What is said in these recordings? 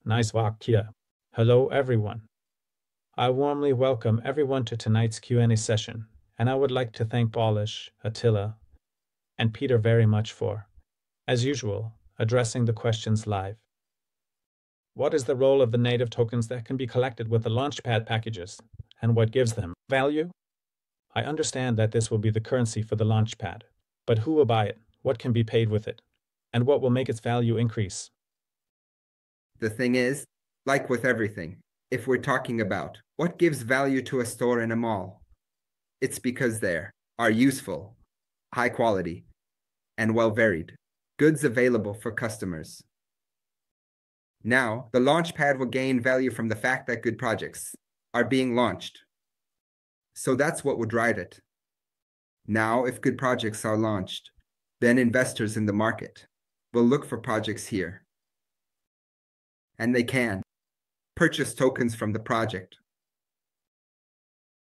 Nice walk, Kia. Hello, everyone. I warmly welcome everyone to tonight's Q&A session, and I would like to thank Balázs, Attila, and Péter very much for, as usual, addressing the questions live. What is the role of the native tokens that can be collected with the Launchpad packages, and what gives them value? I understand that this will be the currency for the Launchpad, but who will buy it? What can be paid with it? And what will make its value increase? The thing is, like with everything, if we're talking about what gives value to a store in a mall, it's because there are useful, high quality, and well varied goods available for customers. Now, the Launchpad will gain value from the fact that good projects are being launched. So that's what would drive it. Now, if good projects are launched, then investors in the market will look for projects here. And they can purchase tokens from the project.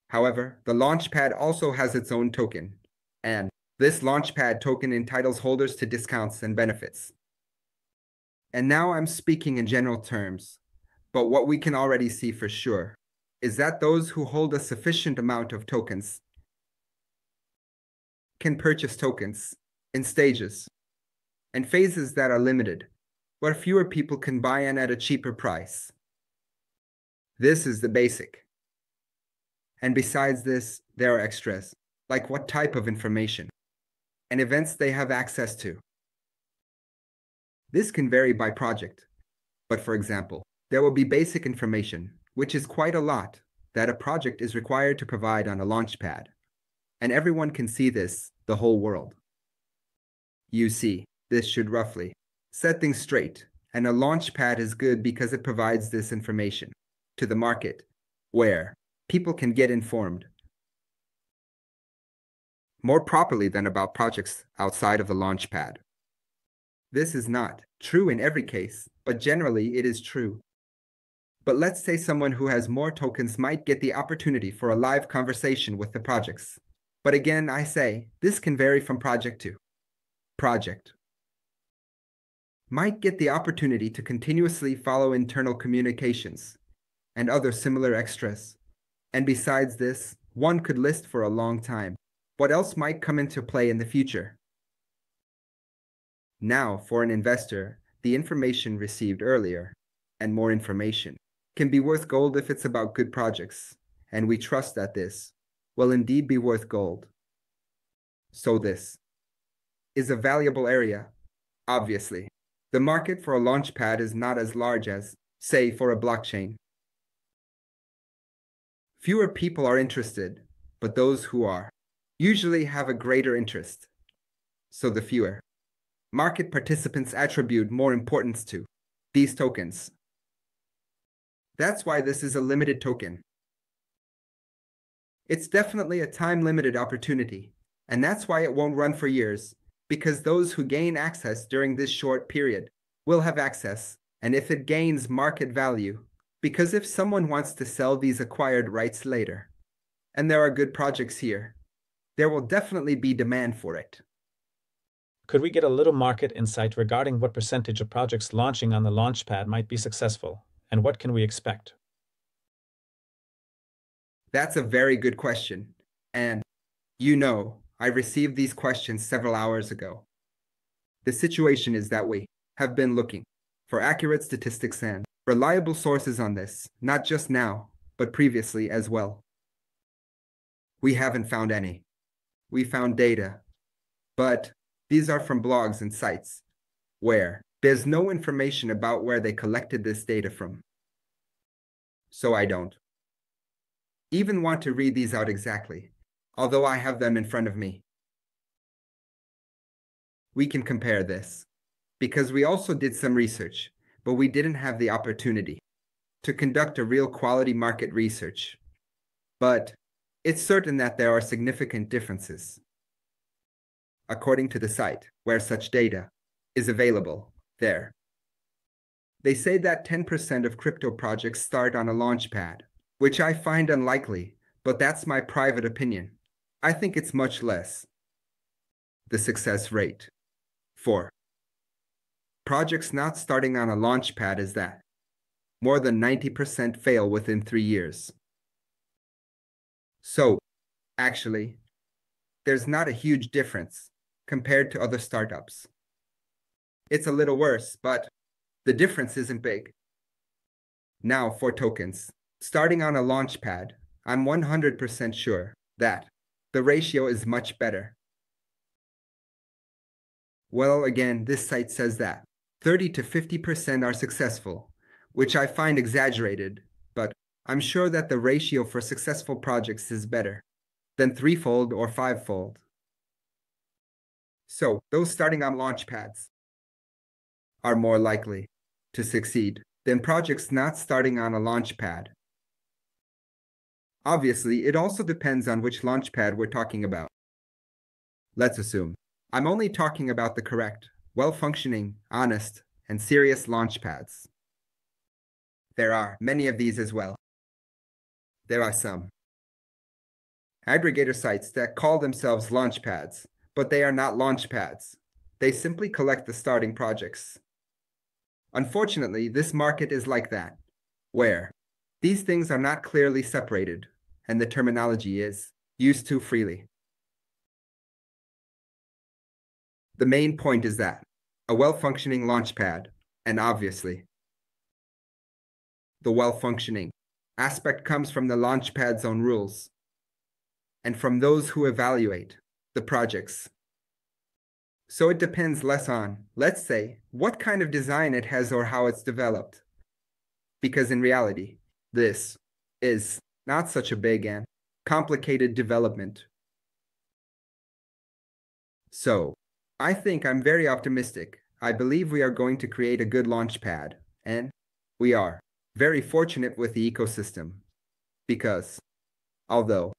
However, the Launchpad also has its own token, and this Launchpad token entitles holders to discounts and benefits. And now I'm speaking in general terms, but what we can already see for sure is that those who hold a sufficient amount of tokens can purchase tokens in stages and phases that are limited, where fewer people can buy in at a cheaper price. This is the basic. And besides this, there are extras, like what type of information and events they have access to. This can vary by project, but for example, there will be basic information, which is quite a lot, that a project is required to provide on a Launchpad. And everyone can see this, the whole world. You see, this should roughly set things straight, and a Launchpad is good because it provides this information to the market, where people can get informed more properly than about projects outside of the Launchpad. This is not true in every case, but generally it is true. But let's say someone who has more tokens might get the opportunity for a live conversation with the projects. But again, I say, this can vary from project to project. Might get the opportunity to continuously follow internal communications and other similar extras. And besides this, one could list for a long time what else might come into play in the future. Now, for an investor, the information received earlier, and more information, can be worth gold if it's about good projects, and we trust that this will indeed be worth gold. So this is a valuable area. Obviously, the market for a Launchpad is not as large as, say, for a blockchain. Fewer people are interested, but those who are usually have a greater interest. So the fewer market participants attribute more importance to these tokens. That's why this is a limited token. It's definitely a time-limited opportunity, and that's why it won't run for years, because those who gain access during this short period will have access, and if it gains market value, because if someone wants to sell these acquired rights later, and there are good projects here, there will definitely be demand for it. Could we get a little market insight regarding what percentage of projects launching on the Launchpad might be successful, and what can we expect? That's a very good question, and I received these questions several hours ago. The situation is that we have been looking for accurate statistics and reliable sources on this, not just now, but previously as well. We haven't found any. We found data, but these are from blogs and sites where there's no information about where they collected this data from. So I don't even want to read these out exactly, although I have them in front of me. We can compare this, because we also did some research, but we didn't have the opportunity to conduct a real quality market research. But it's certain that there are significant differences. According to the site where such data is available, there. They say that 10% of crypto projects start on a Launchpad, which I find unlikely, but that's my private opinion. I think it's much less. The success rate for projects not starting on a Launchpad is that more than 90% fail within 3 years. So, actually, there's not a huge difference compared to other startups. It's a little worse, but the difference isn't big. Now, for tokens. Starting on a Launchpad, I'm 100% sure that the ratio is much better. Well, again, this site says that 30 to 50% are successful, which I find exaggerated, but I'm sure that the ratio for successful projects is better than threefold or fivefold. So, those starting on Launchpads are more likely to succeed than projects not starting on a Launchpad. Obviously, it also depends on which Launchpad we're talking about. Let's assume I'm only talking about the correct, well-functioning, honest, and serious Launchpads. There are many of these as well. There are some aggregator sites that call themselves Launchpads, but they are not Launchpads. They simply collect the starting projects. Unfortunately, this market is like that, where these things are not clearly separated, and the terminology is used too freely. The main point is that a well-functioning Launchpad, and obviously, the well-functioning aspect comes from the Launchpad's own rules, and from those who evaluate the projects. So it depends less on, let's say, what kind of design it has or how it's developed. Because in reality, this is not such a big and complicated development. So, I think I'm very optimistic. I believe we are going to create a good Launchpad, and we are very fortunate with the ecosystem. Because, although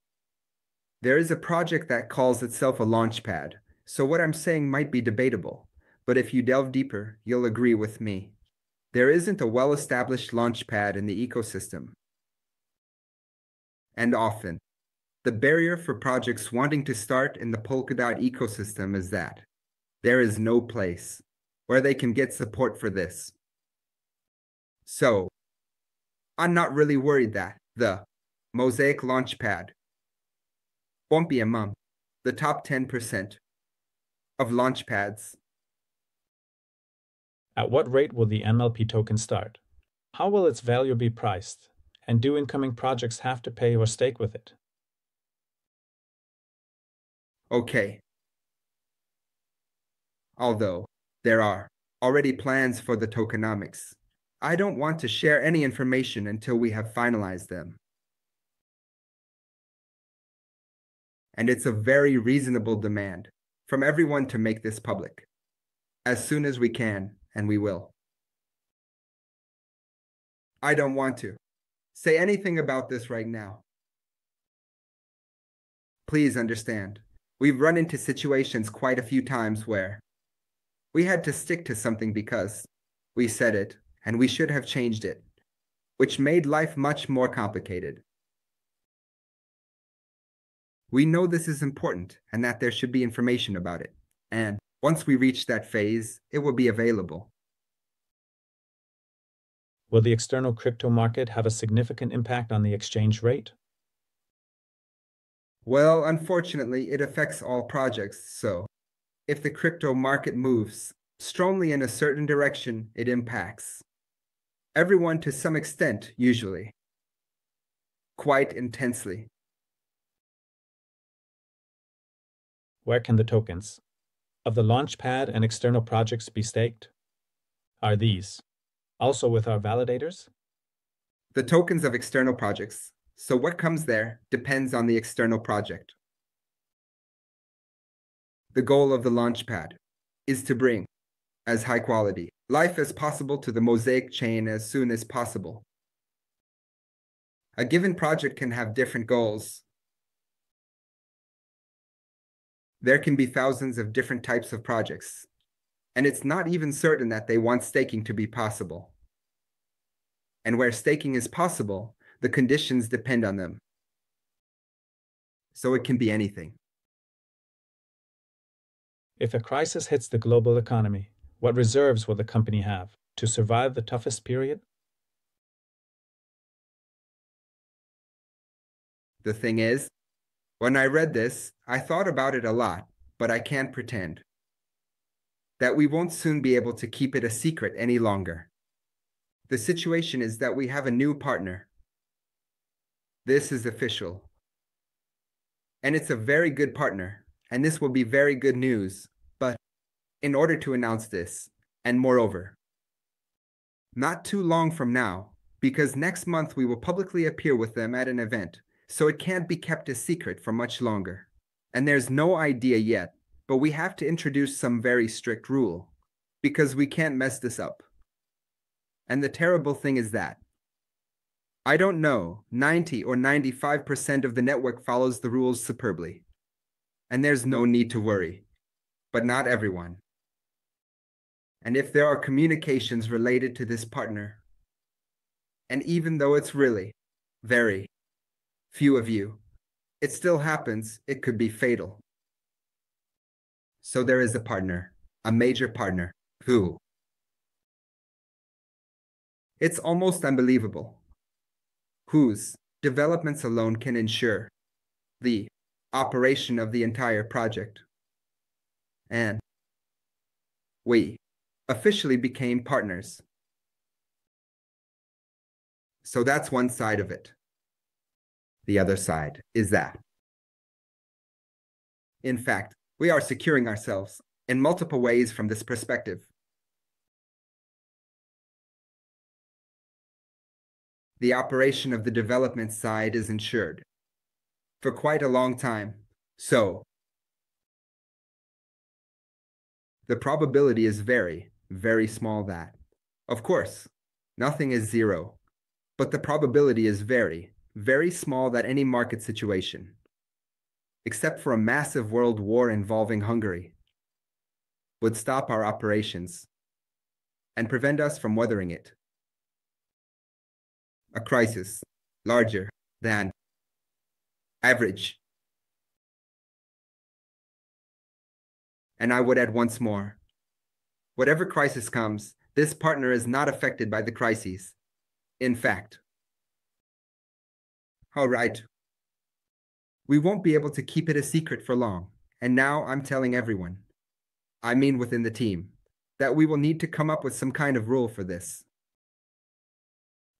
there is a project that calls itself a Launchpad, so what I'm saying might be debatable, but if you delve deeper, you'll agree with me. There isn't a well-established Launchpad in the ecosystem. And often, the barrier for projects wanting to start in the Polkadot ecosystem is that there is no place where they can get support for this. So, I'm not really worried that the Mosaic Launchpad won't be among the top 10% of Launchpads. At what rate will the MLP token start? How will its value be priced? And do incoming projects have to pay or stake with it? Okay. Although there are already plans for the tokenomics, I don't want to share any information until we have finalized them. And it's a very reasonable demand from everyone to make this public as soon as we can, and we will. I don't want to say anything about this right now. Please understand, we've run into situations quite a few times where we had to stick to something because we said it and we should have changed it, which made life much more complicated. We know this is important and that there should be information about it. And once we reach that phase, it will be available. Will the external crypto market have a significant impact on the exchange rate? Well, unfortunately, it affects all projects, so if the crypto market moves strongly in a certain direction, it impacts everyone to some extent, usually, quite intensely. Where can the tokens of the Launchpad and external projects be staked? Are these also with our validators? The tokens of external projects. So what comes there depends on the external project. The goal of the Launchpad is to bring as high quality life as possible to the Mosaic chain as soon as possible. A given project can have different goals. There can be thousands of different types of projects, and it's not even certain that they want staking to be possible. And where staking is possible, the conditions depend on them. So it can be anything. If a crisis hits the global economy, what reserves will the company have to survive the toughest period? The thing is, when I read this, I thought about it a lot, but I can't pretend that we won't soon be able to keep it a secret any longer. The situation is that we have a new partner. This is official. And it's a very good partner, and this will be very good news. But in order to announce this, and moreover, not too long from now, because next month we will publicly appear with them at an event, so it can't be kept a secret for much longer. And there's no idea yet, but we have to introduce some very strict rule, because we can't mess this up. And the terrible thing is that I don't know, 90 or 95% of the network follows the rules superbly. And there's no need to worry, but not everyone. And if there are communications related to this partner, and even though it's really very few of you, it still happens, it could be fatal. So there is a partner, a major partner, who it's almost unbelievable, whose developments alone can ensure the operation of the entire project. And we officially became partners. So that's one side of it. The other side is that, in fact, we are securing ourselves in multiple ways from this perspective. The operation of the development side is ensured for quite a long time. So the probability is very, very small that, of course, nothing is zero, but the probability is very, very small that any market situation, except for a massive world war involving Hungary, would stop our operations and prevent us from weathering it. A crisis larger than average. And I would add once more, whatever crisis comes, this partner is not affected by the crises. In fact, all right, we won't be able to keep it a secret for long. And now I'm telling everyone, I mean within the team, that we will need to come up with some kind of rule for this.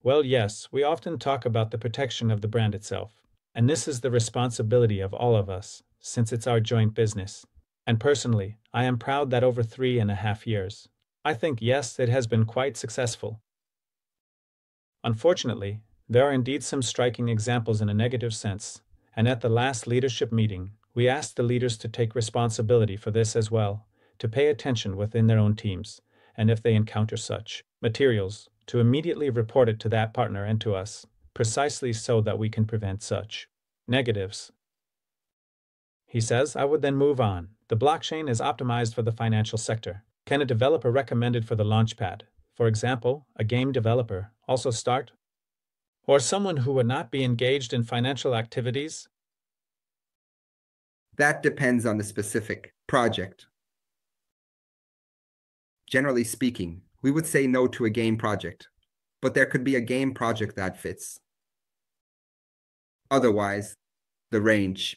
Well, yes, we often talk about the protection of the brand itself, and this is the responsibility of all of us, since it's our joint business. And personally, I am proud that over 3.5 years, I think yes, it has been quite successful. Unfortunately, there are indeed some striking examples in a negative sense, and at the last leadership meeting, we asked the leaders to take responsibility for this as well, to pay attention within their own teams, and if they encounter such materials, to immediately report it to that partner and to us, precisely so that we can prevent such negatives. He says, I would then move on. The blockchain is optimized for the financial sector. Can a developer recommended for the Launchpad, for example, a game developer, also start? Or someone who would not be engaged in financial activities? That depends on the specific project. Generally speaking, we would say no to a game project, but there could be a game project that fits. Otherwise, the range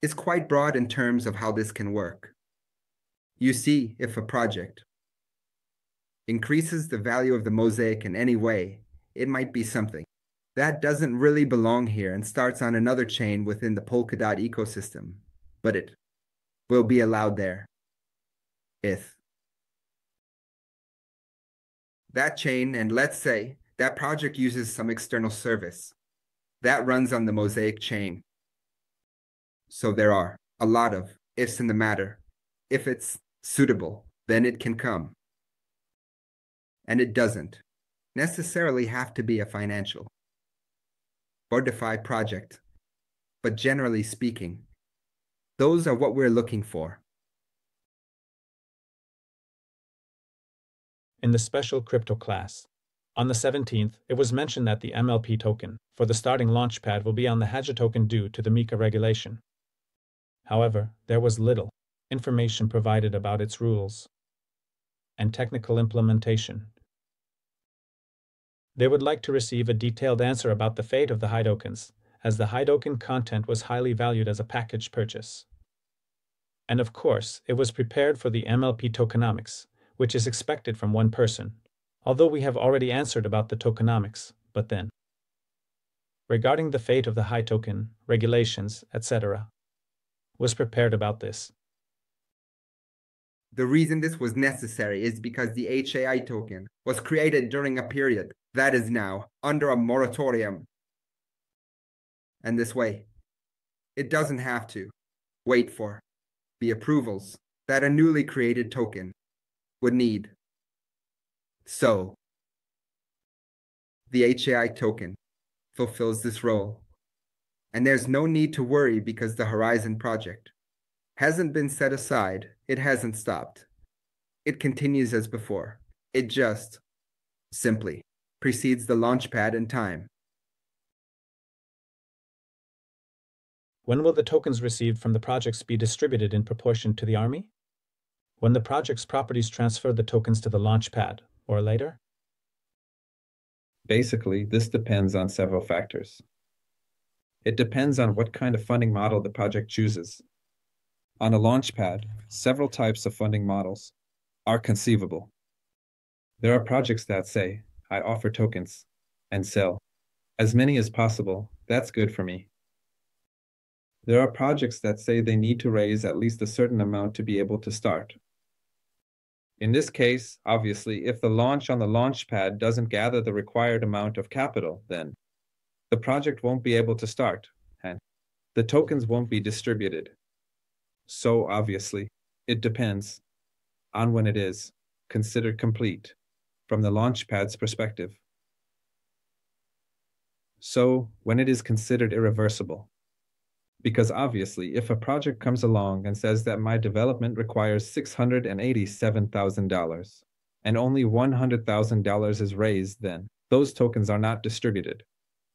is quite broad in terms of how this can work. You see, if a project increases the value of the Mosaic in any way, it might be something that doesn't really belong here and starts on another chain within the Polkadot ecosystem, but it will be allowed there if that chain, and let's say that project uses some external service that runs on the Mosaic chain. So there are a lot of ifs in the matter. If it's suitable, then it can come. And it doesn't necessarily have to be a financial or DeFi project. But generally speaking, those are what we're looking for. In the special crypto class, on the 17th, it was mentioned that the MLP token for the starting Launchpad will be on the Haja token due to the MiCA regulation. However, there was little information provided about its rules and technical implementation. They would like to receive a detailed answer about the fate of the HI tokens, as the high token content was highly valued as a package purchase. And of course, it was prepared for the MLP tokenomics, which is expected from one person, although we have already answered about the tokenomics, but then. Regarding the fate of the high token, regulations, etc., was prepared about this. The reason this was necessary is because the HAI token was created during a period that is now under a moratorium. And this way, it doesn't have to wait for the approvals that a newly created token would need. So, the HAI token fulfills this role. And there's no need to worry because the Horizon project hasn't been set aside. It hasn't stopped. It continues as before. It just simply precedes the Launchpad in time. When will the tokens received from the projects be distributed in proportion to the army? When the project's properties transfer the tokens to the Launchpad, or later? Basically, this depends on several factors. It depends on what kind of funding model the project chooses. On a Launchpad, several types of funding models are conceivable. There are projects that say, I offer tokens and sell as many as possible. That's good for me. There are projects that say they need to raise at least a certain amount to be able to start. In this case, obviously, if the launch on the Launchpad doesn't gather the required amount of capital, then the project won't be able to start, and the tokens won't be distributed. So obviously, it depends on when it is considered complete from the Launchpad's perspective. So when it is considered irreversible. Because obviously, if a project comes along and says that my development requires $687,000 and only $100,000 is raised, then those tokens are not distributed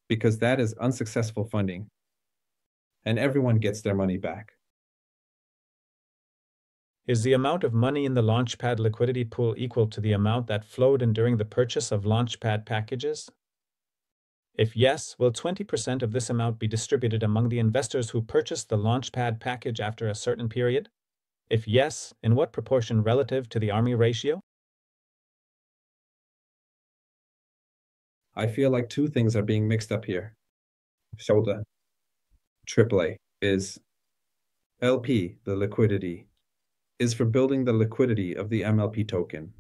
because that is unsuccessful funding and everyone gets their money back. Is the amount of money in the Launchpad liquidity pool equal to the amount that flowed in during the purchase of Launchpad packages? If yes, will 20% of this amount be distributed among the investors who purchased the Launchpad package after a certain period? If yes, in what proportion relative to the Army ratio? I feel like two things are being mixed up here. So the AAA is LP, the liquidity, is for building the liquidity of the MLP token,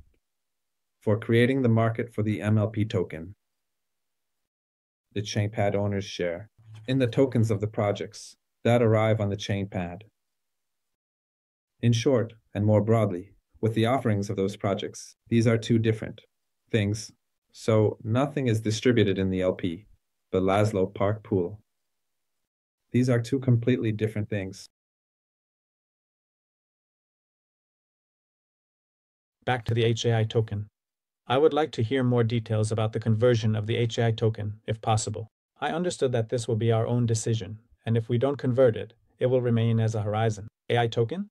for creating the market for the MLP token. The Chainpad owners share in the tokens of the projects that arrive on the Chainpad. In short, and more broadly, with the offerings of those projects, these are two different things. So nothing is distributed in the LP, but Laszlo Park pool. These are two completely different things. Back to the HAI token. I would like to hear more details about the conversion of the HAI token, if possible. I understood that this will be our own decision, and if we don't convert it, it will remain as a Horizon AI token?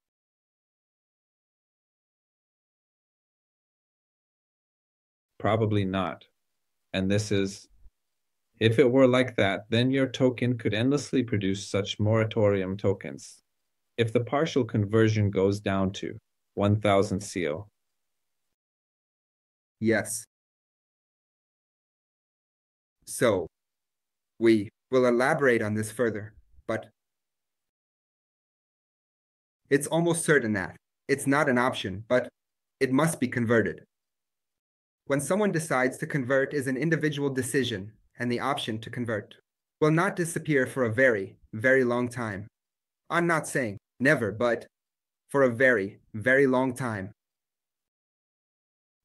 Probably not. And this is, if it were like that, then your token could endlessly produce such moratorium tokens. If the partial conversion goes down to 1,000 CO. Yes. So, we will elaborate on this further, but it's almost certain that it's not an option, but it must be converted. When someone decides to convert is an individual decision, and the option to convert will not disappear for a very, very long time. I'm not saying never, but for a very, very long time.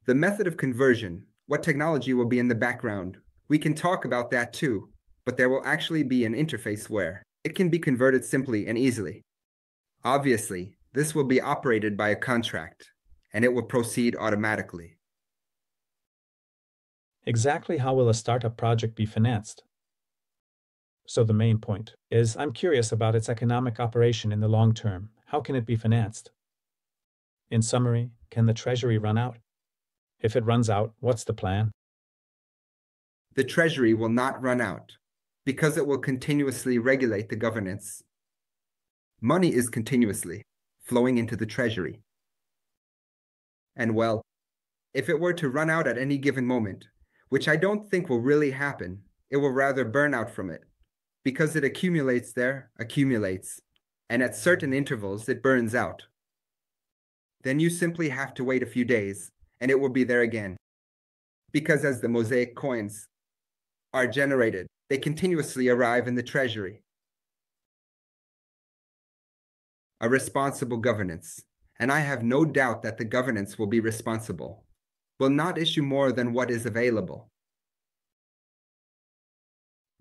The method of conversion, what technology will be in the background, we can talk about that too, but there will actually be an interface where it can be converted simply and easily. Obviously, this will be operated by a contract, and it will proceed automatically. Exactly how will a startup project be financed? So the main point is, I'm curious about its economic operation in the long term. How can it be financed? In summary, can the treasury run out? If it runs out, what's the plan? The treasury will not run out. because it will continuously regulate the governance. Money is continuously flowing into the treasury. And well, if it were to run out at any given moment, which I don't think will really happen, it will rather burn out from it, because it accumulates, and at certain intervals it burns out. Then you simply have to wait a few days, and it will be there again. Because as the Mosaic coins are generated, they continuously arrive in the treasury. A responsible governance, and I have no doubt that the governance will be responsible, will not issue more than what is available.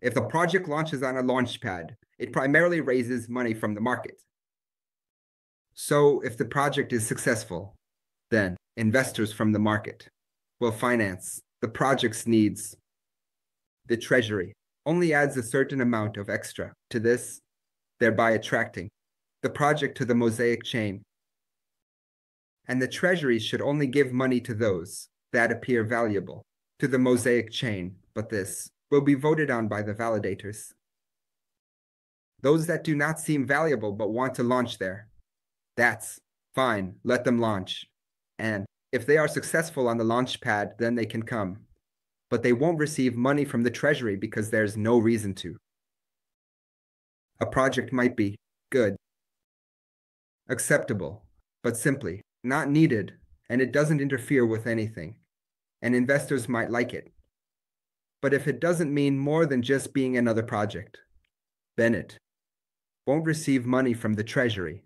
If the project launches on a Launchpad, it primarily raises money from the market. So if the project is successful, then investors from the market will finance the project's needs. The treasury only adds a certain amount of extra to this, thereby attracting the project to the Mosaic chain. And the treasury should only give money to those that appear valuable to the Mosaic chain, but this will be voted on by the validators. Those that do not seem valuable but want to launch there, that's fine, let them launch. And if they are successful on the Launchpad, then they can come. But they won't receive money from the treasury because there's no reason to. A project might be good, acceptable, but simply not needed, and it doesn't interfere with anything, and investors might like it. But if it doesn't mean more than just being another project, then it won't receive money from the treasury.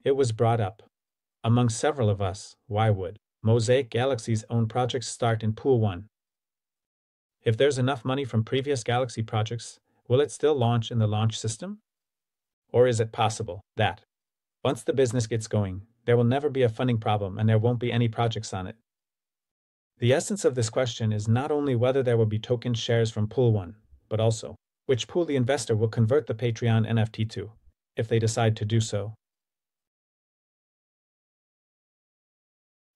It was brought up, among several of us, why would Mosaic Galaxy's own projects start in Pool 1? If there's enough money from previous Galaxy projects, will it still launch in the launch system? Or is it possible that, once the business gets going, there will never be a funding problem and there won't be any projects on it? The essence of this question is not only whether there will be token shares from Pool 1, but also which pool the investor will convert the Patreon NFT to, if they decide to do so.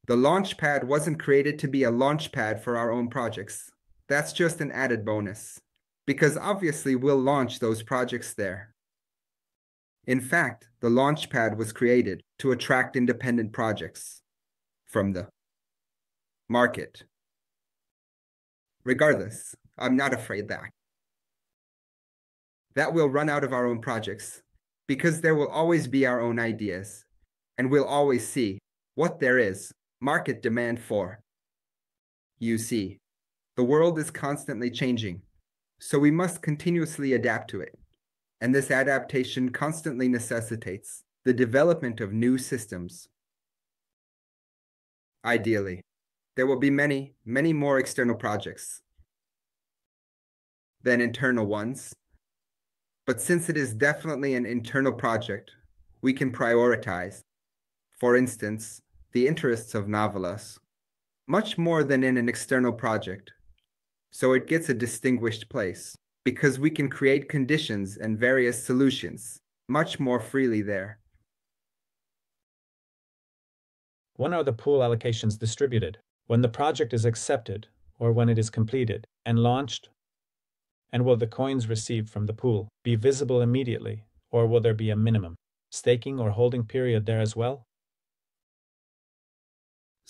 The Launchpad wasn't created to be a launchpad for our own projects. That's just an added bonus, because obviously we'll launch those projects there. In fact, the Launchpad was created to attract independent projects from the market. Regardless, I'm not afraid that we'll run out of our own projects, because there will always be our own ideas, and we'll always see what there is market demand for. You see, the world is constantly changing, so we must continuously adapt to it. And this adaptation constantly necessitates the development of new systems. Ideally, there will be many, many more external projects than internal ones. But since it is definitely an internal project, we can prioritize, for instance, the interests of novelas, much more than in an external project. So it gets a distinguished place, because we can create conditions and various solutions much more freely there. When are the pool allocations distributed? When the project is accepted, or when it is completed and launched? And will the coins received from the pool be visible immediately, or will there be a minimum staking or holding period there as well?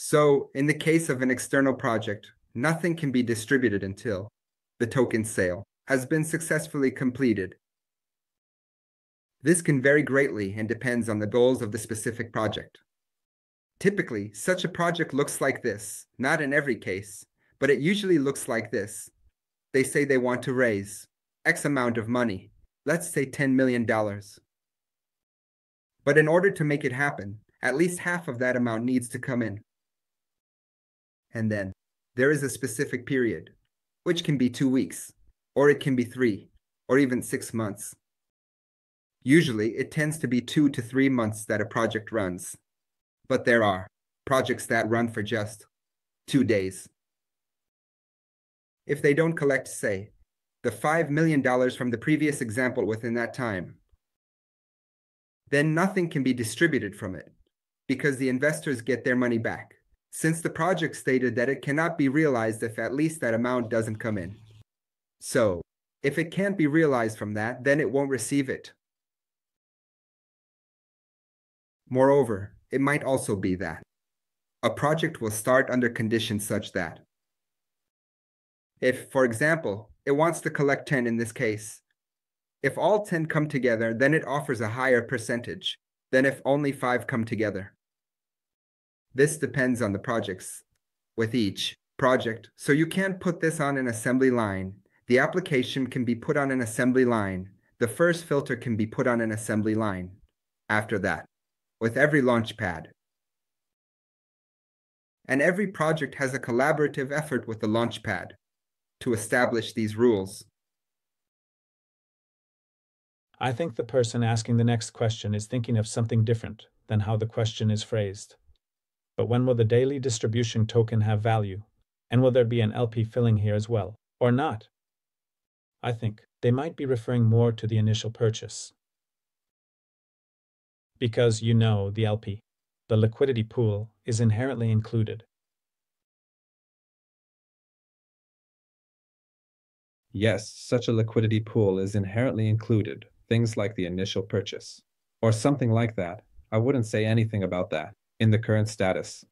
So, in the case of an external project, nothing can be distributed until the token sale has been successfully completed. This can vary greatly and depends on the goals of the specific project. Typically, such a project looks like this, not in every case, but it usually looks like this. They say they want to raise X amount of money, let's say $10 million. But in order to make it happen, at least half of that amount needs to come in. And then there is a specific period, which can be 2 weeks, or it can be 3, or even 6 months. Usually, it tends to be 2 to 3 months that a project runs. But there are projects that run for just 2 days. If they don't collect, say, the $5 million from the previous example within that time, then nothing can be distributed from it, because the investors get their money back, since the project stated that it cannot be realized if at least that amount doesn't come in. So, if it can't be realized from that, then it won't receive it. Moreover, it might also be that a project will start under conditions such that if, for example, it wants to collect 10 in this case, if all 10 come together, then it offers a higher percentage than if only 5 come together. This depends on the projects with each project, so you can't put this on an assembly line. The application can be put on an assembly line. The first filter can be put on an assembly line. After that, with every Launchpad. And every project has a collaborative effort with the Launchpad to establish these rules. I think the person asking the next question is thinking of something different than how the question is phrased. But when will the daily distribution token have value? And will there be an LP filling here as well, or not? I think they might be referring more to the initial purchase. Because the LP, the liquidity pool, is inherently included. Yes, such a liquidity pool is inherently included, things like the initial purchase, or something like that. I wouldn't say anything about that in the current status.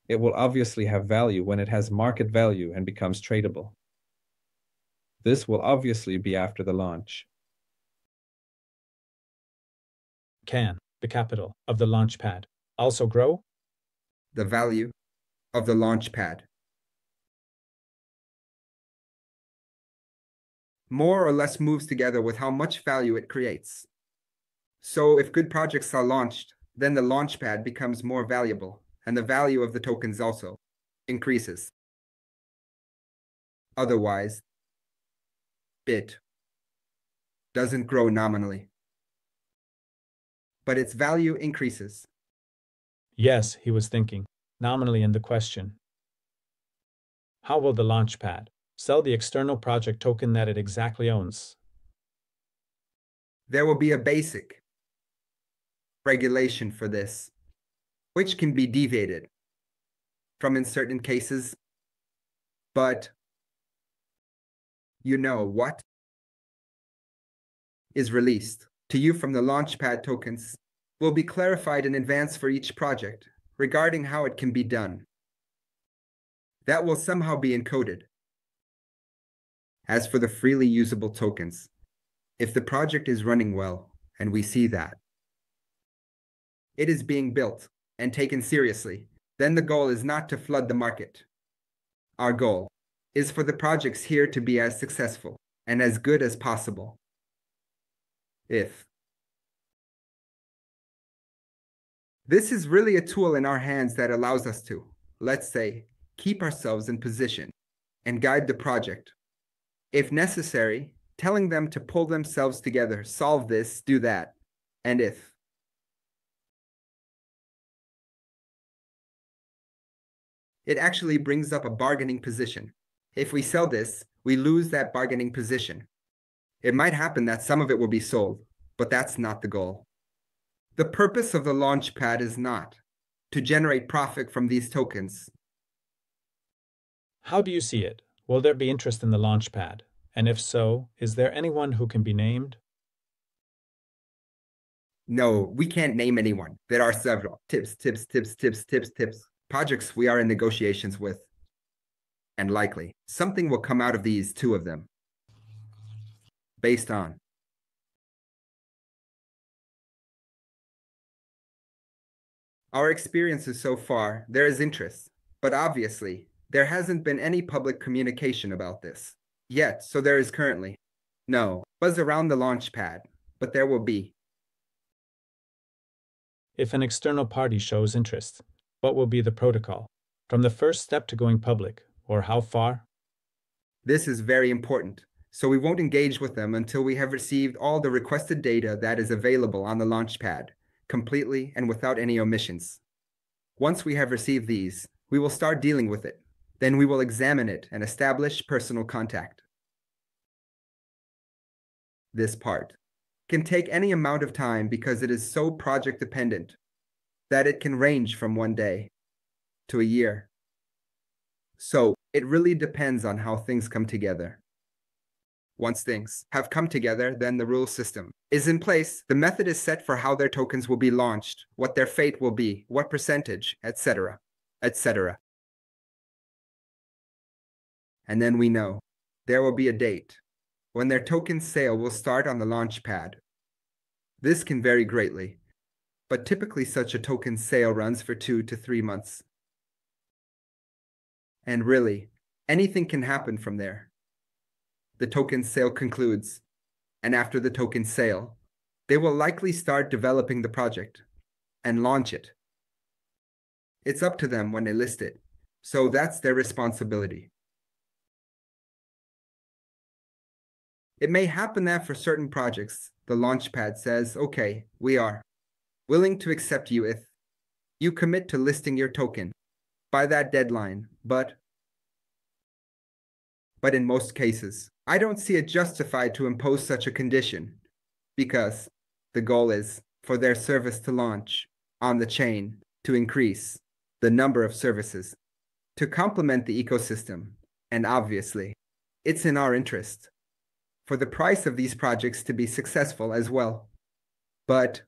It will obviously have value when it has market value and becomes tradable. This will obviously be after the launch. Can the capital of the Launchpad also grow? The value of the Launchpad more or less moves together with how much value it creates. So if good projects are launched, then the Launchpad becomes more valuable, and the value of the tokens also increases. Otherwise, BIT doesn't grow nominally, but its value increases. Yes, he was thinking, nominally in the question. How will the Launchpad sell the external project token that it exactly owns? There will be a basic regulation for this, which can be deviated from in certain cases, but what is released to you from the Launchpad tokens will be clarified in advance for each project regarding how it can be done. That will somehow be encoded. As for the freely usable tokens, if the project is running well, and we see that it is being built and taken seriously, then the goal is not to flood the market. Our goal is for the projects here to be as successful and as good as possible. If this is really a tool in our hands that allows us to, let's say, keep ourselves in position and guide the project. If necessary, telling them to pull themselves together, solve this, do that, and if it actually brings up a bargaining position. If we sell this, we lose that bargaining position. It might happen that some of it will be sold, but that's not the goal. The purpose of the Launchpad is not to generate profit from these tokens. How do you see it? Will there be interest in the Launchpad? And if so, is there anyone who can be named? No, we can't name anyone. There are several tips, projects we are in negotiations with. And likely, something will come out of these two of them. Based on our experiences so far, there is interest, but obviously, there hasn't been any public communication about this yet, so there is currently no buzz around the Launchpad, but there will be. If an external party shows interest, what will be the protocol? From the first step to going public, or how far? This is very important, so we won't engage with them until we have received all the requested data that is available on the Launchpad, completely and without any omissions. Once we have received these, we will start dealing with it. Then we will examine it and establish personal contact. This part can take any amount of time because it is so project dependent that it can range from one day to a year. So it really depends on how things come together. Once things have come together, then the rule system is in place. The method is set for how their tokens will be launched, what their fate will be, what percentage, etc., etc. And then we know there will be a date when their token sale will start on the Launchpad. This can vary greatly, but typically such a token sale runs for 2 to 3 months. And really, anything can happen from there. The token sale concludes, and after the token sale, they will likely start developing the project and launch it. It's up to them when they list it, so that's their responsibility. It may happen that for certain projects, the Launchpad says, okay, we are willing to accept you if you commit to listing your token by that deadline, but in most cases, I don't see it justified to impose such a condition because the goal is for their service to launch on the chain to increase the number of services to complement the ecosystem. And obviously, it's in our interest for the price of these projects to be successful as well. But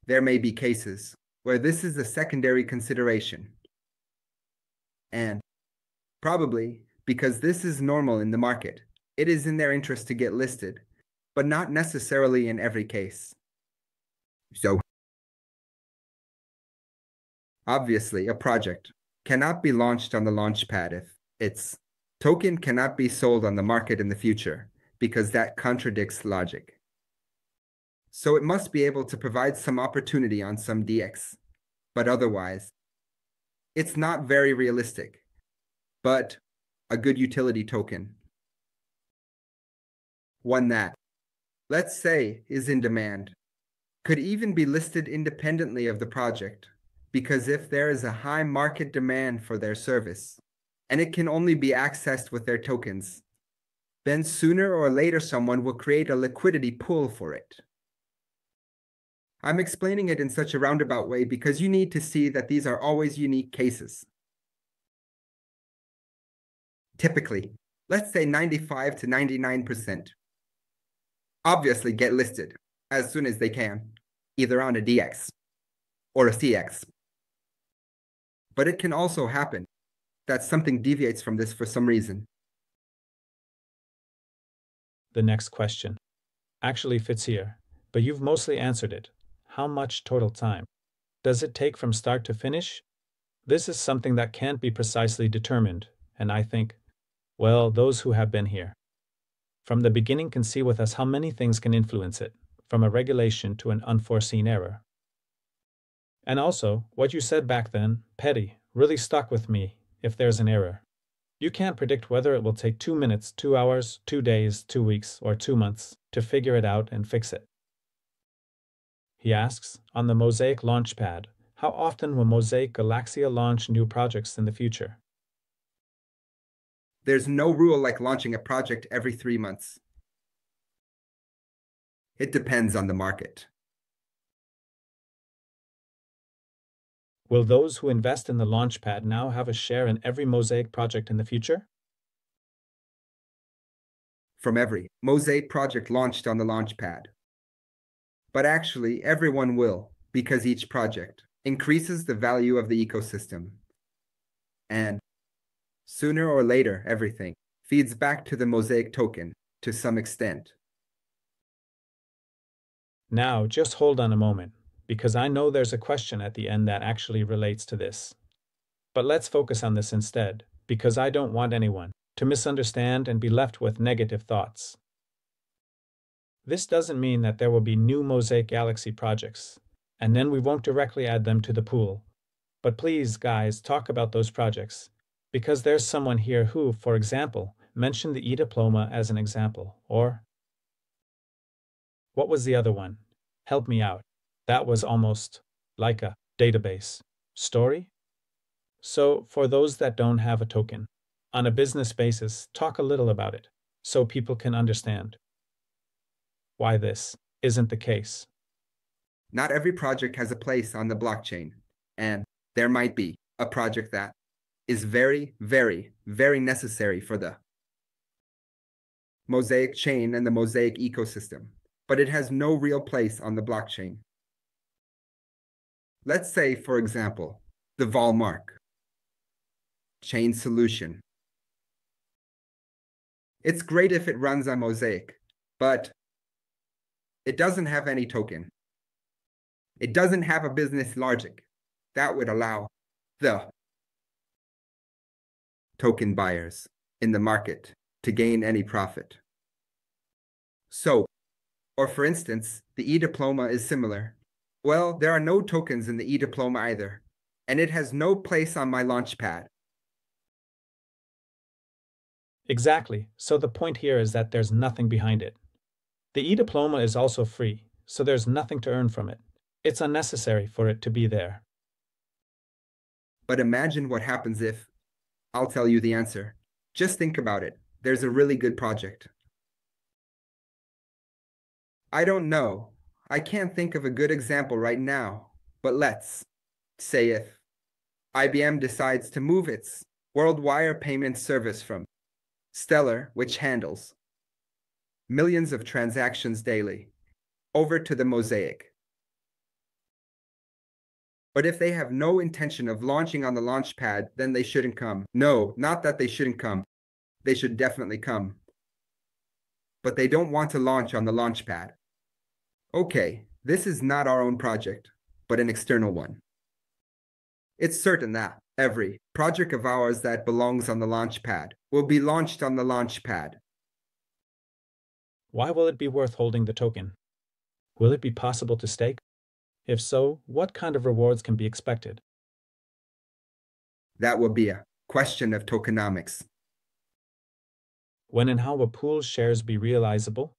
there may be cases where this is a secondary consideration. And probably because this is normal in the market, it is in their interest to get listed, but not necessarily in every case. So, obviously, a project cannot be launched on the Launchpad if its token cannot be sold on the market in the future, because that contradicts logic. So it must be able to provide some opportunity on some DX, but otherwise, it's not very realistic, but a good utility token. One that, let's say, is in demand, could even be listed independently of the project, because if there is a high market demand for their service, and it can only be accessed with their tokens, then sooner or later someone will create a liquidity pool for it. I'm explaining it in such a roundabout way because you need to see that these are always unique cases. Typically, let's say 95 to 99%, obviously get listed as soon as they can, either on a DX or a CX. But it can also happen that something deviates from this for some reason. The next question actually fits here, but you've mostly answered it. How much total time does it take from start to finish? This is something that can't be precisely determined, and I think, well, those who have been here from the beginning can see with us how many things can influence it, from a regulation to an unforeseen error. And also, what you said back then, petty, really stuck with me. If there's an error, you can't predict whether it will take 2 minutes, 2 hours, 2 days, 2 weeks, or 2 months to figure it out and fix it. He asks, on the Mosaic Launchpad, how often will Mosaic Galaxia launch new projects in the future? There's no rule like launching a project every 3 months. It depends on the market. Will those who invest in the Launchpad now have a share in every Mosaic project in the future? From every Mosaic project launched on the Launchpad. But actually, everyone will, because each project increases the value of the ecosystem. And sooner or later, everything feeds back to the Mosaic token to some extent. Now, just hold on a moment, because I know there's a question at the end that actually relates to this. But let's focus on this instead, because I don't want anyone to misunderstand and be left with negative thoughts. This doesn't mean that there will be new Mosaic Galaxy projects, and then we won't directly add them to the pool. But please, guys, talk about those projects, because there's someone here who, for example, mentioned the e-diploma as an example, or what was the other one? Help me out. That was almost like a database story? So, for those that don't have a token, on a business basis, talk a little about it, so people can understand why this isn't the case. Not every project has a place on the blockchain, and there might be a project that is very, very, very necessary for the Mosaic chain and the Mosaic ecosystem, but it has no real place on the blockchain. Let's say, for example, the Valmark chain solution. It's great if it runs on Mosaic, but it doesn't have any token. It doesn't have a business logic that would allow the token buyers in the market to gain any profit. So, or for instance, the e-diploma is similar. Well, there are no tokens in the e-diploma either, and it has no place on my Launchpad. Exactly, so the point here is that there's nothing behind it. The e-diploma is also free, so there's nothing to earn from it. It's unnecessary for it to be there. But imagine what happens if, I'll tell you the answer. Just think about it. There's a really good project. I don't know. I can't think of a good example right now, but let's say if IBM decides to move its world wire payment service from Stellar, which handles millions of transactions daily, over to the Mosaic. But if they have no intention of launching on the Launchpad, then they shouldn't come. No, not that they shouldn't come. They should definitely come. But they don't want to launch on the Launchpad. Okay, this is not our own project, but an external one. It's certain that every project of ours that belongs on the Launchpad will be launched on the Launchpad. Why will it be worth holding the token? Will it be possible to stake? If so, what kind of rewards can be expected? That will be a question of tokenomics. When and how will pooled shares be realizable?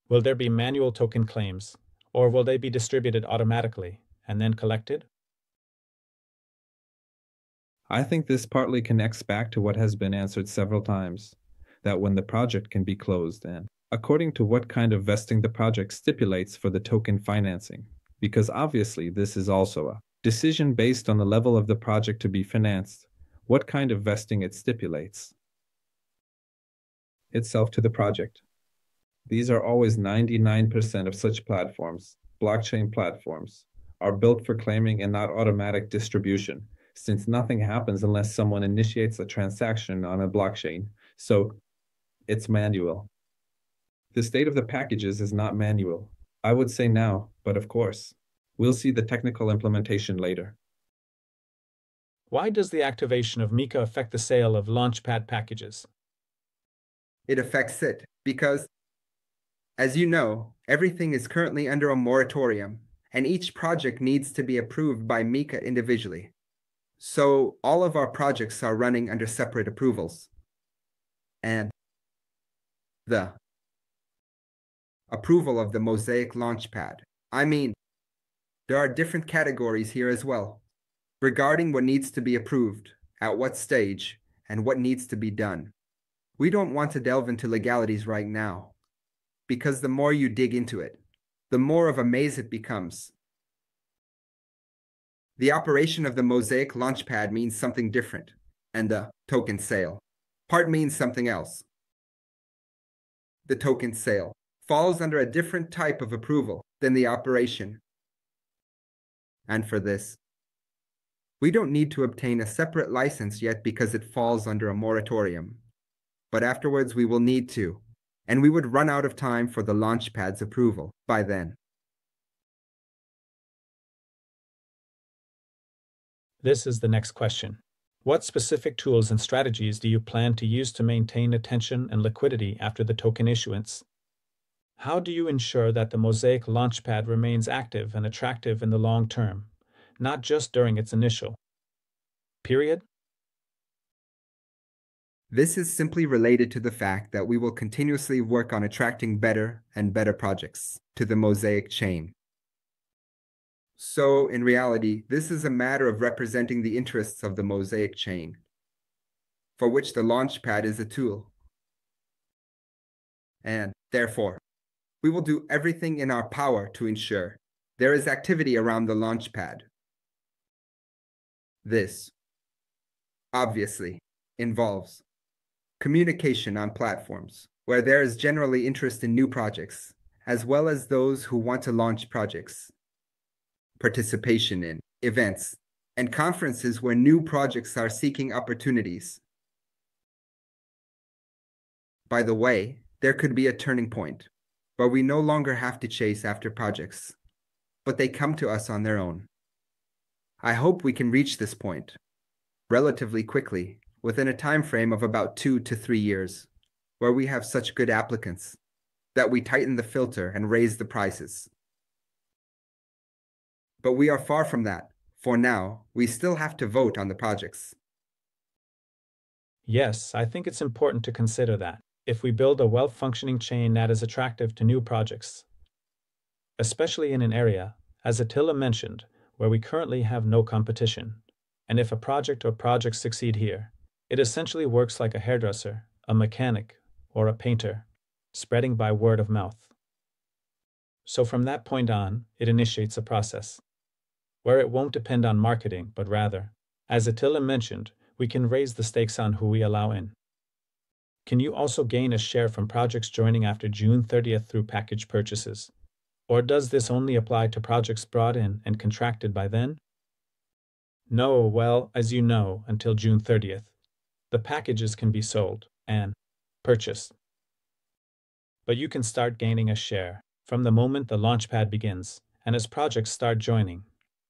Will there be manual token claims, or will they be distributed automatically and then collected? I think this partly connects back to what has been answered several times, that when the project can be closed and according to what kind of vesting the project stipulates for the token financing, because obviously this is also a decision based on the level of the project to be financed, what kind of vesting it stipulates itself to the project. These are always 99% of such platforms, blockchain platforms, are built for claiming and not automatic distribution, since nothing happens unless someone initiates a transaction on a blockchain, so it's manual. The state of the packages is not manual. I would say now, but of course, we'll see the technical implementation later. Why does the activation of Mika affect the sale of Launchpad packages? It affects it because, as you know, everything is currently under a moratorium, and each project needs to be approved by Mika individually. So all of our projects are running under separate approvals. And the approval of the Mosaic Launchpad. I mean, there are different categories here as well, regarding what needs to be approved, at what stage, and what needs to be done. We don't want to delve into legalities right now, because the more you dig into it, the more of a maze it becomes. The operation of the Mosaic Launchpad means something different, and the token sale part means something else. The token sale falls under a different type of approval than the operation. And for this, we don't need to obtain a separate license yet because it falls under a moratorium. But afterwards we will need to, and we would run out of time for the Launchpad's approval by then. This is the next question. What specific tools and strategies do you plan to use to maintain attention and liquidity after the token issuance? How do you ensure that the Mosaic Launchpad remains active and attractive in the long term, not just during its initial period? This is simply related to the fact that we will continuously work on attracting better and better projects to the Mosaic chain. So, in reality, this is a matter of representing the interests of the Mosaic chain, for which the Launchpad is a tool. And, therefore, we will do everything in our power to ensure There is activity around the Launchpad. This, obviously, involves communication on platforms where there is generally interest in new projects, as well as those who want to launch projects. Participation in events and conferences where new projects are seeking opportunities. By the way, there could be a turning point where we no longer have to chase after projects, but they come to us on their own. I hope we can reach this point relatively quickly, within a time frame of about 2 to 3 years, where we have such good applicants that we tighten the filter and raise the prices. But we are far from that. For now, we still have to vote on the projects. Yes, I think it's important to consider that if we build a well-functioning chain that is attractive to new projects, especially in an area, as Attila mentioned, where we currently have no competition, and if a project or projects succeed here, it essentially works like a hairdresser, a mechanic, or a painter, spreading by word of mouth. So from that point on, it initiates a process, where it won't depend on marketing, but rather, as Attila mentioned, we can raise the stakes on who we allow in. Can you also gain a share from projects joining after June 30th through package purchases? Or does this only apply to projects brought in and contracted by then? No, well, as you know, until June 30th, the packages can be sold and purchased. But you can start gaining a share from the moment the Launchpad begins and as projects start joining,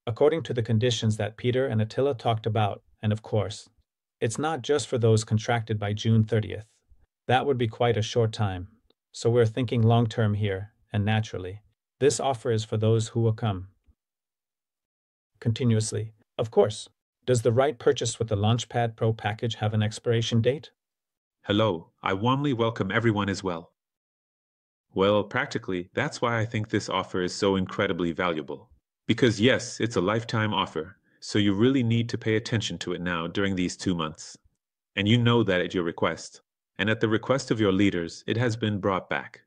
according to the conditions that Péter and Attila talked about, and of course, it's not just for those contracted by June 30th. That would be quite a short time, so we're thinking long-term here, and naturally, this offer is for those who will come continuously. Of course, does the right purchase with the Launchpad Pro package have an expiration date? Hello, I warmly welcome everyone as well. Well, practically, that's why I think this offer is so incredibly valuable. Because yes, it's a lifetime offer, so you really need to pay attention to it now during these 2 months. And you know that at your request, and at the request of your leaders, it has been brought back.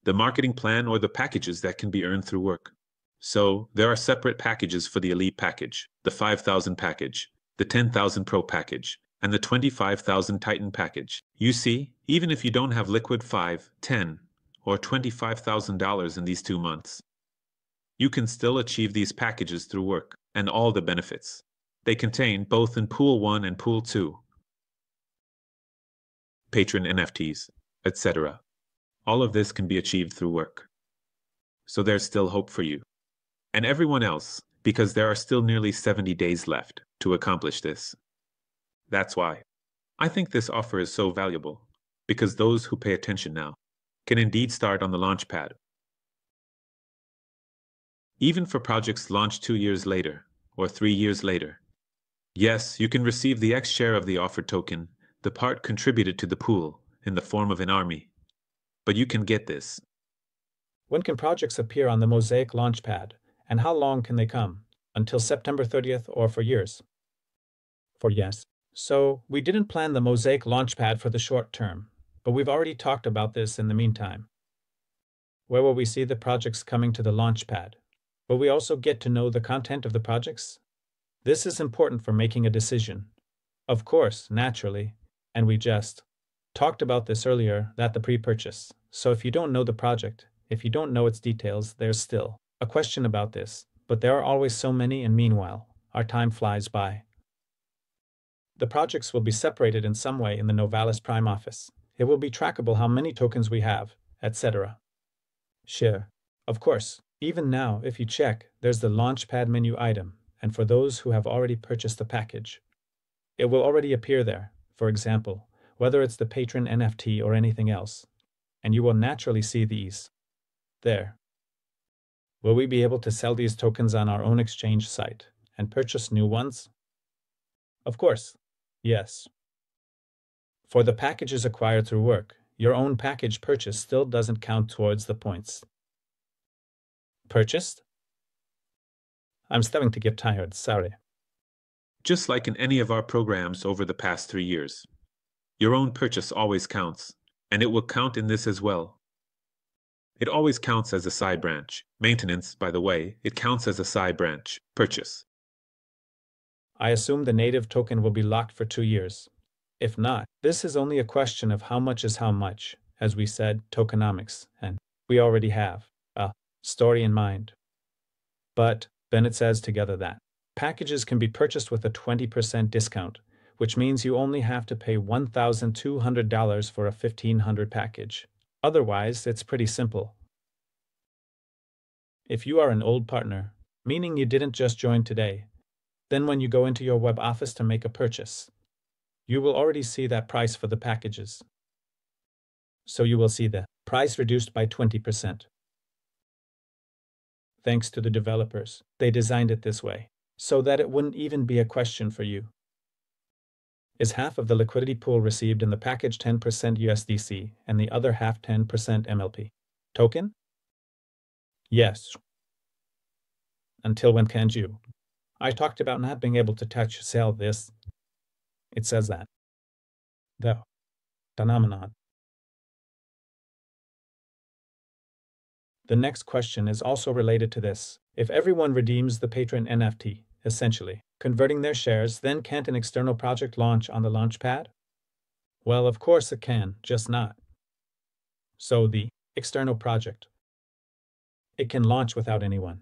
The marketing plan or the packages that can be earned through work. So, there are separate packages for the Elite package, the 5,000 package, the 10,000 Pro package, and the 25,000 Titan package. You see, even if you don't have liquid $5, $10, or $25,000 in these 2 months, you can still achieve these packages through work and all the benefits they contain both in Pool 1 and Pool 2. Patron NFTs, etc. All of this can be achieved through work. So there's still hope for you. And everyone else, because there are still nearly 70 days left to accomplish this. That's why I think this offer is so valuable, because those who pay attention now can indeed start on the Launchpad. Even for projects launched 2 years later, or 3 years later. Yes, you can receive the X share of the offered token, the part contributed to the pool, in the form of an army. But you can get this. When can projects appear on the Mosaic Launchpad, and how long can they come? Until September 30th or for years? For yes. So, we didn't plan the Mosaic Launchpad for the short term, but we've already talked about this in the meantime. Where will we see the projects coming to the Launchpad? Will we also get to know the content of the projects? This is important for making a decision. Of course, naturally, and we just talked about this earlier, that the pre-purchase. So if you don't know the project, if you don't know its details, there's still a question about this, but there are always so many, and meanwhile, our time flies by. The projects will be separated in some way in the Novalis Prime office. It will be trackable how many tokens we have, etc. Share. Of course, even now, if you check, there's the Launchpad menu item, and for those who have already purchased the package, it will already appear there, for example, whether it's the Patron NFT or anything else, and you will naturally see these there. Will we be able to sell these tokens on our own exchange site and purchase new ones? Of course, yes. For the packages acquired through work, your own package purchase still doesn't count towards the points purchased? I'm starting to get tired, sorry. Just like in any of our programs over the past 3 years. Your own purchase always counts, and it will count in this as well. It always counts as a side branch. Maintenance, by the way, it counts as a side branch. Purchase. I assume the native token will be locked for 2 years. If not, this is only a question of how much is how much, as we said, tokenomics, and we already have a story in mind. But then it says together that packages can be purchased with a 20% discount, which means you only have to pay $1,200 for a $1,500 package. Otherwise, it's pretty simple. If you are an old partner, meaning you didn't just join today, then when you go into your web office to make a purchase, you will already see that price for the packages. So you will see the price reduced by 20%. Thanks to the developers, they designed it this way, so that it wouldn't even be a question for you. Is half of the liquidity pool received in the package 10% USDC and the other half 10% MLP token? Yes. Until when can't you? I talked about not being able to touch sell this. It says that. The phenomenon. The next question is also related to this. If everyone redeems the Patron NFT, essentially converting their shares, then can't an external project launch on the Launchpad? Well, of course it can, just not. So the external project, it can launch without anyone.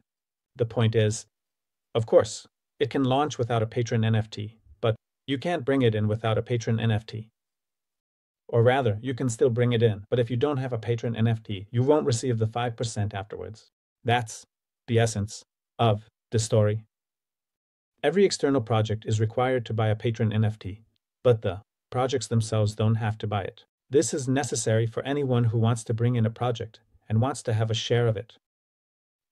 The point is, of course, it can launch without a Patron NFT, but you can't bring it in without a Patron NFT. Or rather, you can still bring it in, but if you don't have a Patron NFT, you won't receive the 5% afterwards. That's the essence of the story. Every external project is required to buy a Patron NFT, but the projects themselves don't have to buy it. This is necessary for anyone who wants to bring in a project and wants to have a share of it.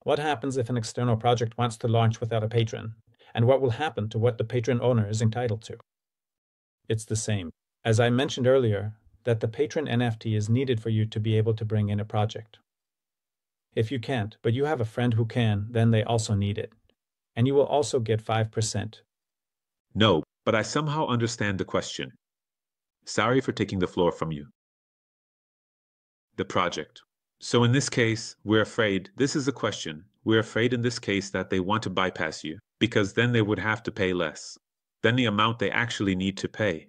What happens if an external project wants to launch without a patron? And what will happen to what the patron owner is entitled to? It's the same. As I mentioned earlier, that the Patron NFT is needed for you to be able to bring in a project. If you can't, but you have a friend who can, then they also need it. And you will also get 5%. No, but I somehow understand the question. Sorry for taking the floor from you. The project. So in this case, we're afraid, this is a question, we're afraid in this case that they want to bypass you, because then they would have to pay less than the amount they actually need to pay.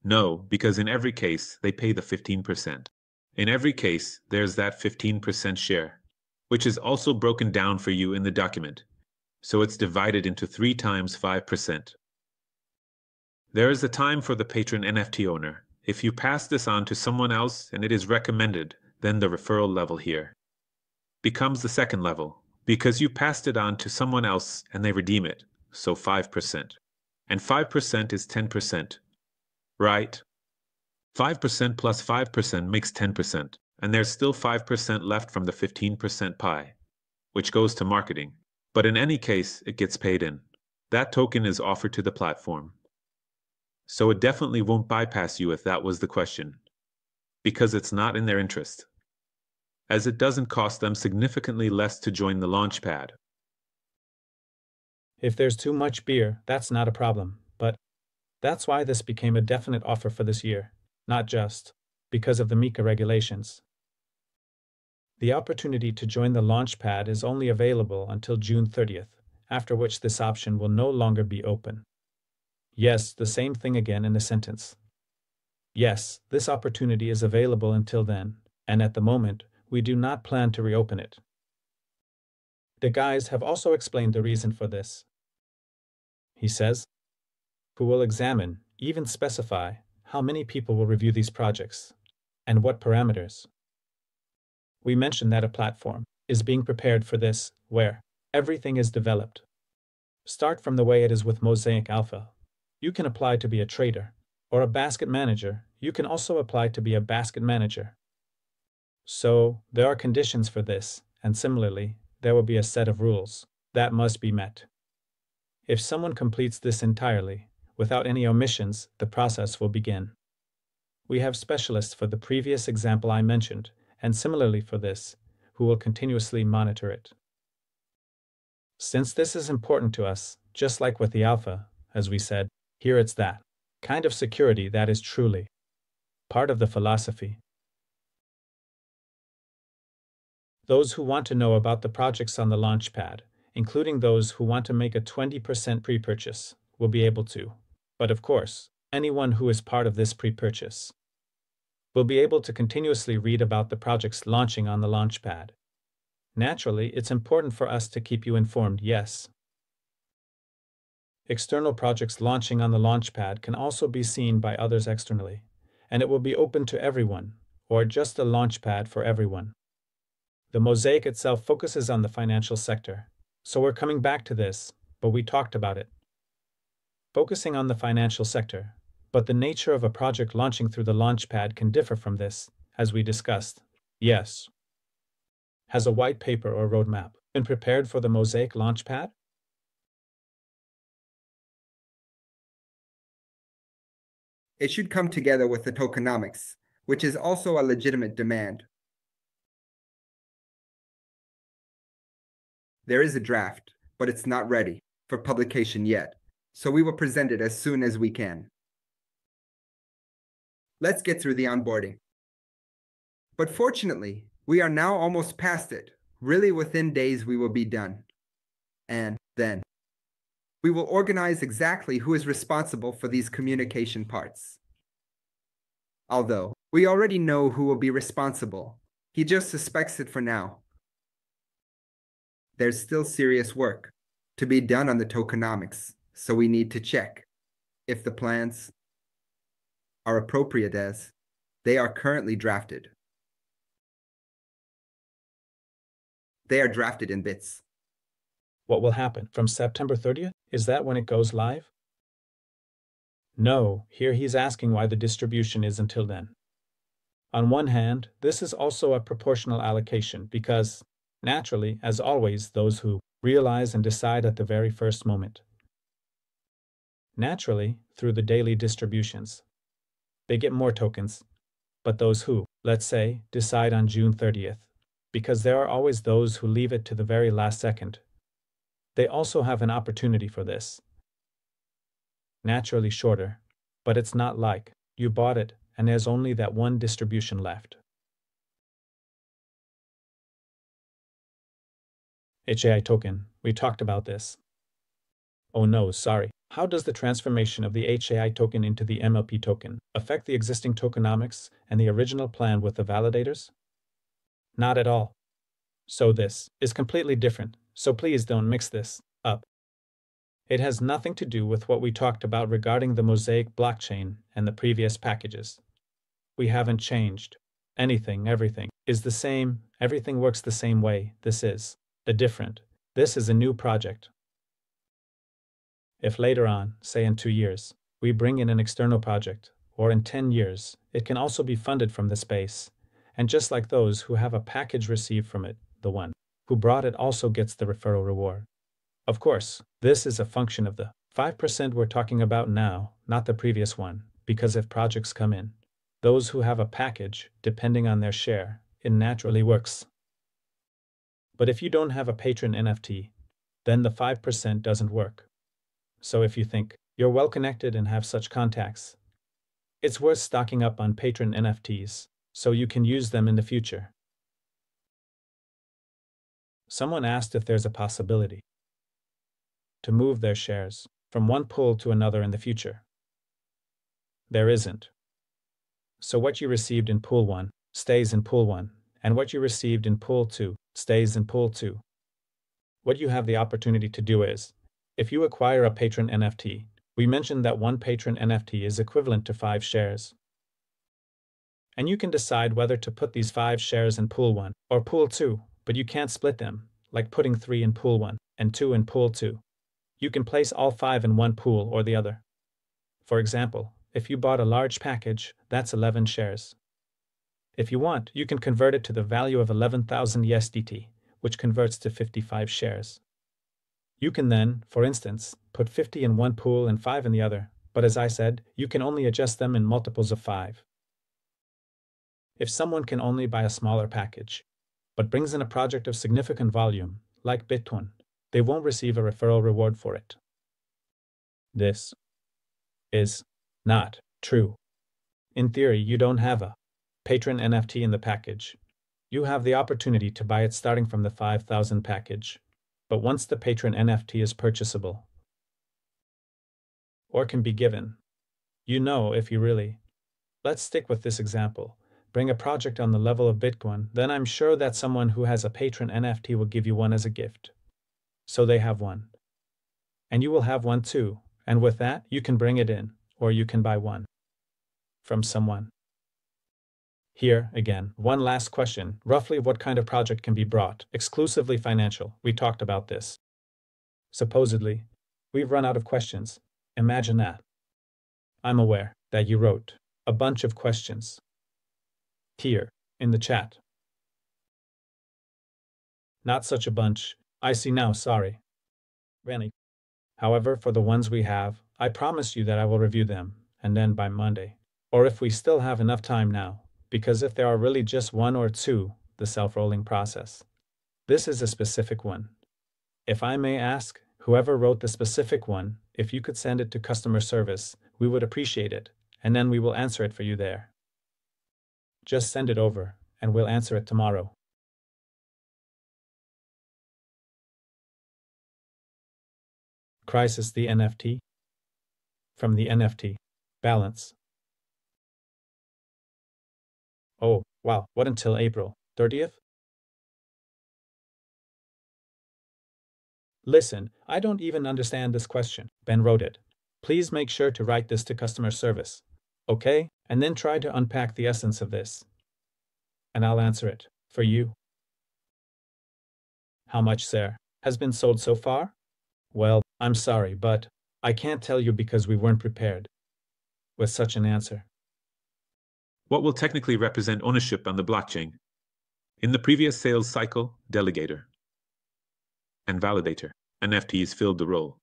No, because in every case, they pay the 15%. In every case, there's that 15% share, which is also broken down for you in the document. So it's divided into 3 times 5%. There is a time for the patron NFT owner. If you pass this on to someone else and it is recommended, then the referral level here becomes the second level, because you passed it on to someone else and they redeem it, so 5%. And 5% is 10. Right? 5% plus 5% makes 10%, and there's still 5% left from the 15% pie, which goes to marketing. But in any case, it gets paid in. That token is offered to the platform. So it definitely won't bypass you if that was the question, because it's not in their interest, as it doesn't cost them significantly less to join the Launchpad. If there's too much beer, that's not a problem, but that's why this became a definite offer for this year, not just because of the MiCA regulations. The opportunity to join the Launchpad is only available until June 30th, after which this option will no longer be open. Yes, the same thing again in a sentence. Yes, this opportunity is available until then, and at the moment, we do not plan to reopen it. The guys have also explained the reason for this. He says, who will examine, even specify, how many people will review these projects, and what parameters. We mentioned that a platform is being prepared for this, where everything is developed. Start from the way it is with Mosaic Alpha. You can apply to be a trader, or a basket manager. You can also apply to be a basket manager. So, there are conditions for this, and similarly, there will be a set of rules that must be met. If someone completes this entirely, without any omissions, the process will begin. We have specialists for the previous example I mentioned, and similarly for this, who will continuously monitor it. Since this is important to us, just like with the alpha, as we said, here it's that kind of security that is truly part of the philosophy. Those who want to know about the projects on the Launchpad, including those who want to make a 20% pre-purchase, will be able to. But of course, anyone who is part of this pre-purchase will be able to continuously read about the projects launching on the Launchpad. Naturally, it's important for us to keep you informed, yes. External projects launching on the Launchpad can also be seen by others externally, and it will be open to everyone, or just a Launchpad for everyone. The Mosaic itself focuses on the financial sector, so we're coming back to this, but we talked about it. Focusing on the financial sector, but the nature of a project launching through the Launchpad can differ from this, as we discussed. Yes. Has a white paper or roadmap been prepared for the Mosaic Launchpad? It should come together with the tokenomics, which is also a legitimate demand. There is a draft, but it's not ready for publication yet, so we will present it as soon as we can. Let's get through the onboarding. But fortunately, we are now almost past it. Really, within days we will be done. And then we will organize exactly who is responsible for these communication parts. Although we already know who will be responsible, he just suspects it for now. There's still serious work to be done on the tokenomics, so we need to check if the plans are appropriate as they are currently drafted. They are drafted in bits. What will happen from September 30th? Is that when it goes live? No, here he's asking why the distribution is until then. On one hand, this is also a proportional allocation because, naturally, as always, those who realize and decide at the very first moment. Naturally, through the daily distributions, they get more tokens, but those who, let's say, decide on June 30th, because there are always those who leave it to the very last second, they also have an opportunity for this. Naturally shorter, but it's not like you bought it and there's only that one distribution left. HAI token, we talked about this. Oh no, sorry. How does the transformation of the HAI token into the MLP token affect the existing tokenomics and the original plan with the validators? Not at all. So this is completely different, so please don't mix this up. It has nothing to do with what we talked about regarding the Mosaic blockchain and the previous packages. We haven't changed anything, everything is the same, everything works the same way. This is a different. This is a new project. If later on, say in 2 years, we bring in an external project, or in 10 years, it can also be funded from the space. And just like those who have a package received from it, the one who brought it also gets the referral reward. Of course, this is a function of the 5% we're talking about now, not the previous one, because if projects come in, those who have a package, depending on their share, it naturally works. But if you don't have a Patron NFT, then the 5% doesn't work. So if you think you're well connected and have such contacts, it's worth stocking up on Patron NFTs so you can use them in the future. Someone asked if there's a possibility to move their shares from one pool to another in the future. There isn't. So what you received in pool 1 stays in pool 1, and what you received in pool 2 stays in pool 2. What you have the opportunity to do is, if you acquire a Patron NFT, we mentioned that one Patron NFT is equivalent to 5 shares. And you can decide whether to put these 5 shares in pool 1 or pool 2, but you can't split them, like putting 3 in pool 1 and 2 in pool 2. You can place all 5 in one pool or the other. For example, if you bought a large package, that's 11 shares. If you want, you can convert it to the value of 11,000 USDT, which converts to 55 shares. You can then, for instance, put 50 in one pool and 5 in the other, but as I said, you can only adjust them in multiples of 5. If someone can only buy a smaller package, but brings in a project of significant volume, like Bitcoin, they won't receive a referral reward for it. This is not true. In theory, you don't have a Patron NFT in the package, You have the opportunity to buy it starting from the 5,000 package. But once the Patron NFT is purchasable, or can be given, you know if you really. Let's stick with this example. Bring a project on the level of Bitcoin, then I'm sure that someone who has a Patron NFT will give you one as a gift. So they have one. And you will have one too, and with that, you can bring it in, or you can buy one from someone. Here, again, one last question. Roughly what kind of project can be brought? Exclusively financial. We talked about this. Supposedly, we've run out of questions. Imagine that. I'm aware that you wrote a bunch of questions here in the chat. Not such a bunch. I see now, sorry. Really. However, for the ones we have, I promise you that I will review them, and then by Monday. Or if we still have enough time now, because if there are really just one or two, the self-rolling process. This is a specific one. If I may ask, whoever wrote the specific one, if you could send it to customer service, we would appreciate it, and then we will answer it for you there. Just send it over, and we'll answer it tomorrow. Crisis the NFT? From the NFT. Balance. Oh, wow, what until April 30th? Listen, I don't even understand this question. Ben wrote it. Please make sure to write this to customer service. Okay? And then try to unpack the essence of this. And I'll answer it. For you. How much, sir, has been sold so far? Well, I'm sorry, but I can't tell you because we weren't prepared with such an answer. What will technically represent ownership on the blockchain? In the previous sales cycle, delegator and validator, NFTs filled the role.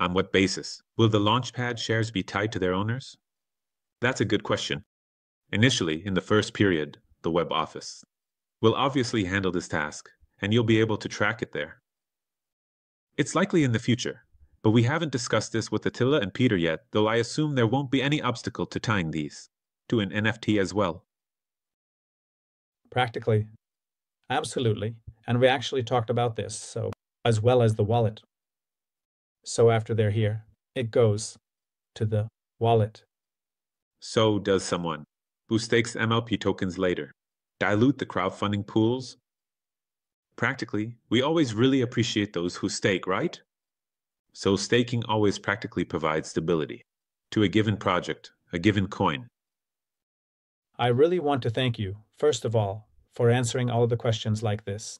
On what basis? Will the Launchpad shares be tied to their owners? That's a good question. Initially, in the first period, the web office will obviously handle this task, and you'll be able to track it there. It's likely in the future, but we haven't discussed this with Attila and Péter yet, though I assume there won't be any obstacle to tying these to an NFT as well. Practically. Absolutely. And we actually talked about this, so as well as the wallet. So after they're here, it goes to the wallet. So does someone who stakes MLP tokens later dilute the crowdfunding pools? Practically, we always really appreciate those who stake, right? So staking always practically provides stability to a given project, a given coin. I really want to thank you, first of all, for answering all of the questions like this.